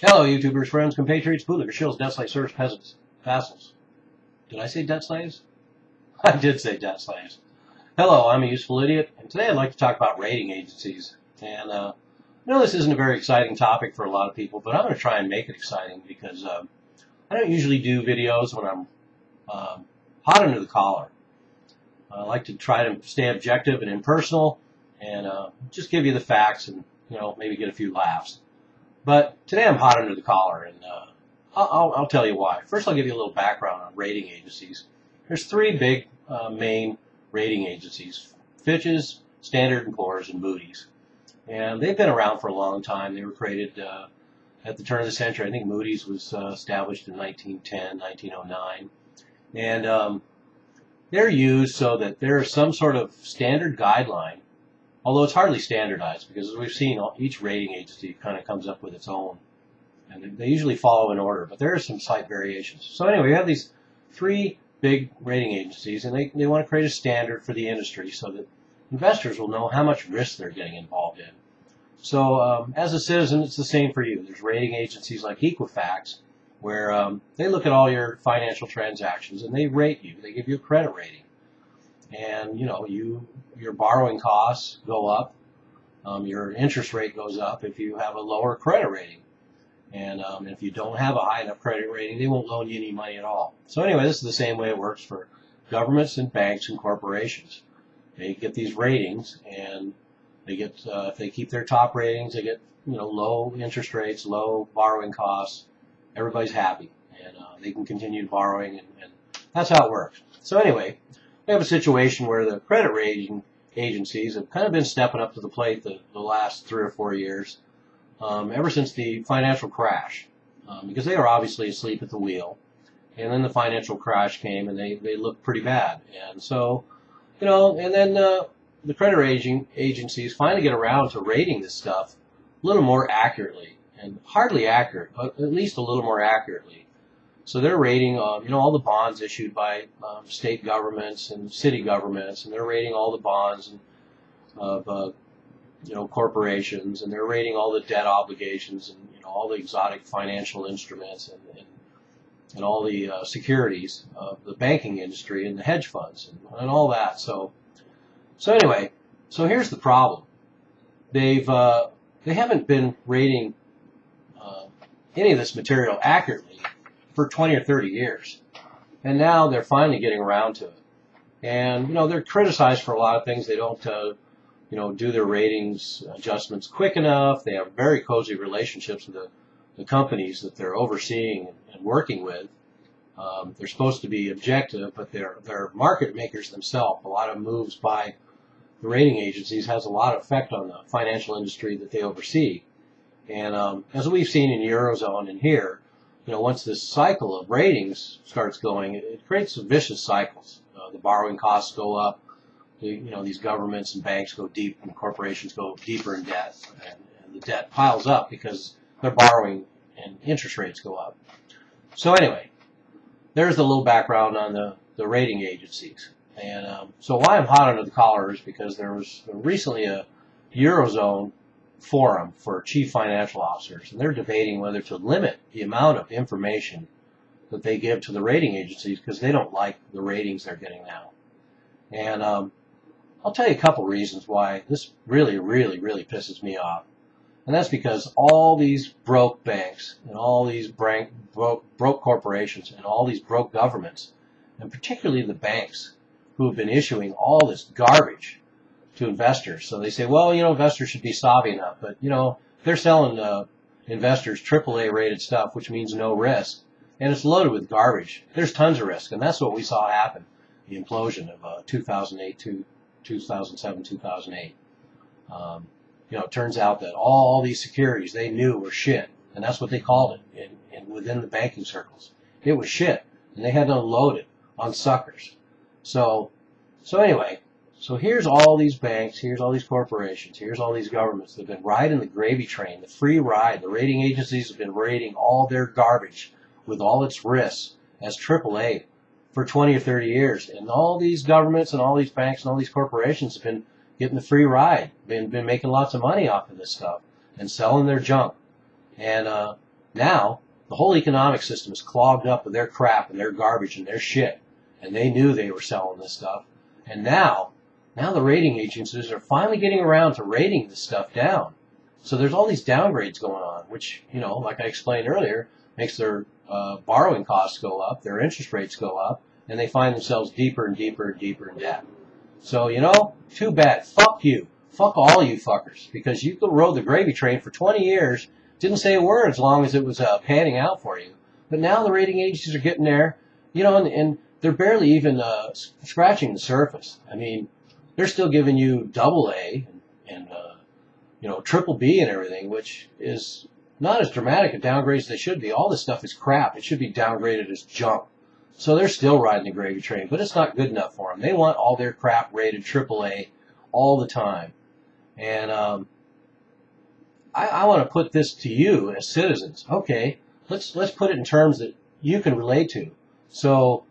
Hello, YouTubers, friends, compatriots, bootlickers, shills, debt slaves, serfs, peasants, vassals. Did I say debt slaves? I did say debt slaves. Hello, I'm a useful idiot, and today I'd like to talk about rating agencies. And I know this isn't a very exciting topic for a lot of people, but I'm going to try and make it exciting because I don't usually do videos when I'm hot under the collar. I like to try to stay objective and impersonal and just give you the facts and, maybe get a few laughs. But today I'm hot under the collar, and I'll tell you why. First, I'll give you a little background on rating agencies. There's three big main rating agencies: Fitch's, Standard & Poor's, and Moody's. And they've been around for a long time. They were created at the turn of the century. I think Moody's was established in 1910, 1909. And they're used so that there is some sort of standard guideline, although it's hardly standardized, because as we've seen, each rating agency kind of comes up with its own. And they usually follow in order, but there are some slight variations. So anyway, we have these three big rating agencies, and they want to create a standard for the industry so that investors will know how much risk they're getting involved in. So as a citizen, it's the same for you. There's rating agencies like Equifax, where they look at all your financial transactions and they rate you. They give you a credit rating. And, your borrowing costs go up. Your interest rate goes up if you have a lower credit rating. And if you don't have a high enough credit rating, they won't loan you any money at all. So anyway, this is the same way it works for governments and banks and corporations. They get these ratings, and they get, if they keep their top ratings, they get, low interest rates, low borrowing costs. Everybody's happy, and they can continue borrowing, and that's how it works. So anyway, we have a situation where the credit rating agencies have kind of been stepping up to the plate the last 3 or 4 years, ever since the financial crash, because they were obviously asleep at the wheel. And then the financial crash came, and they looked pretty bad. And so, and then the credit rating agencies finally get around to rating this stuff a little more accurately, and hardly accurate, but at least a little more accurately. So they're rating, all the bonds issued by state governments and city governments, and they're rating all the bonds of corporations, and they're rating all the debt obligations and all the exotic financial instruments and all the securities of the banking industry and the hedge funds and all that. So anyway, so here's the problem. They haven't been rating any of this material accurately for 20 or 30 years, and now they're finally getting around to it. And they're criticized for a lot of things. They don't do their ratings adjustments quick enough. They have very cozy relationships with the companies that they're overseeing and working with. They're supposed to be objective, but they're market makers themselves. A lot of moves by the rating agencies has a lot of effect on the financial industry that they oversee. And as we've seen in Eurozone and here, once this cycle of ratings starts going, it creates vicious cycles. The borrowing costs go up. These governments and banks go deep, and corporations go deeper in debt, and the debt piles up because they're borrowing and interest rates go up. So anyway, there's the little background on the rating agencies. And so why I'm hot under the collar is because there was recently a Eurozone forum for chief financial officers, and they're debating whether to limit the amount of information that they give to the rating agencies because they don't like the ratings they're getting now. And I'll tell you a couple reasons why this really, really, really pisses me off. And that's because all these broke banks and all these broke corporations and all these broke governments, and particularly the banks who have been issuing all this garbage to investors. So they say, well, investors should be savvy enough, but, they're selling investors AAA rated stuff, which means no risk, and it's loaded with garbage. There's tons of risk, and that's what we saw happen, the implosion of 2008 to 2007, 2008. It turns out that all these securities they knew were shit, and that's what they called it within the banking circles. It was shit, and they had to unload it on suckers. So anyway, so here's all these banks, here's all these corporations, here's all these governments that have been riding the gravy train, the free ride. The rating agencies have been rating all their garbage with all its risks as AAA for 20 or 30 years. And all these governments and all these banks and all these corporations have been getting the free ride, been making lots of money off of this stuff and selling their junk. And Now, the whole economic system is clogged up with their crap and their garbage and their shit. And they knew they were selling this stuff. And now the rating agencies are finally getting around to rating this stuff down. So there's all these downgrades going on, which, like I explained earlier, makes their borrowing costs go up, their interest rates go up, and they find themselves deeper and deeper and deeper in debt. So, too bad. Fuck you. Fuck all you fuckers. Because you rode the gravy train for 20 years, didn't say a word as long as it was panning out for you. But now the rating agencies are getting there, and they're barely even scratching the surface. I mean, they're still giving you AA and triple B and everything, which is not as dramatic a downgrade as they should be. All this stuff is crap. It should be downgraded as junk. So they're still riding the gravy train, but it's not good enough for them. They want all their crap rated AAA all the time. And I want to put this to you as citizens. Okay, let's put it in terms that you can relate to. So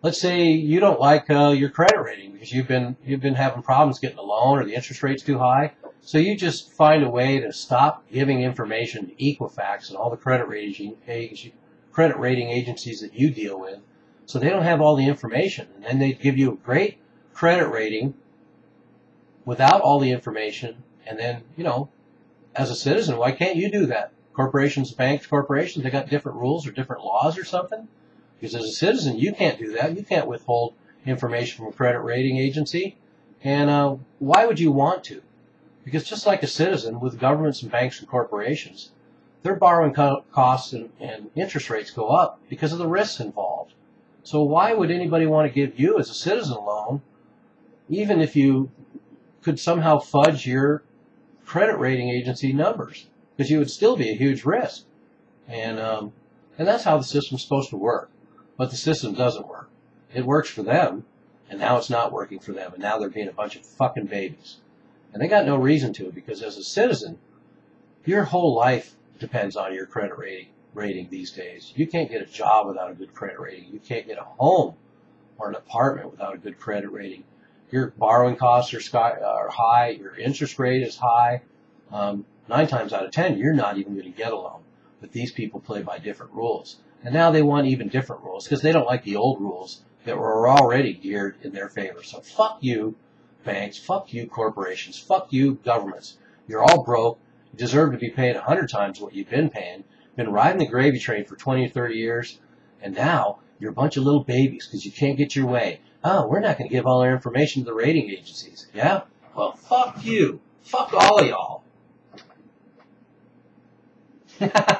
let's say you don't like your credit rating because you've been having problems getting a loan or the interest rate's too high. So you just find a way to stop giving information to Equifax and all the credit rating agencies that you deal with, so they don't have all the information. And then they give you a great credit rating without all the information. And then, as a citizen, why can't you do that? Corporations, banks, corporations, they got different rules or different laws or something? Because as a citizen, you can't do that. You can't withhold information from a credit rating agency. And why would you want to? Because just like a citizen, with governments and banks and corporations, their borrowing costs and interest rates go up because of the risks involved. So why would anybody want to give you as a citizen a loan, even if you could somehow fudge your credit rating agency numbers? Because you would still be a huge risk. And that's how the system's supposed to work. But the system doesn't work. It works for them, and now it's not working for them, and now they're being a bunch of fucking babies. And they got no reason to, because as a citizen, your whole life depends on your credit rating these days. You can't get a job without a good credit rating. You can't get a home or an apartment without a good credit rating. Your borrowing costs are high. Your interest rate is high. 9 times out of 10, you're not even going to get a loan. But these people play by different rules. And now they want even different rules because they don't like the old rules that were already geared in their favor. So fuck you, banks. Fuck you, corporations. Fuck you, governments. You're all broke. You deserve to be paid 100 times what you've been paying. Been riding the gravy train for 20 or 30 years. And now you're a bunch of little babies because you can't get your way. Oh, we're not going to give all our information to the rating agencies. Yeah? Well, fuck you. Fuck all of y'all.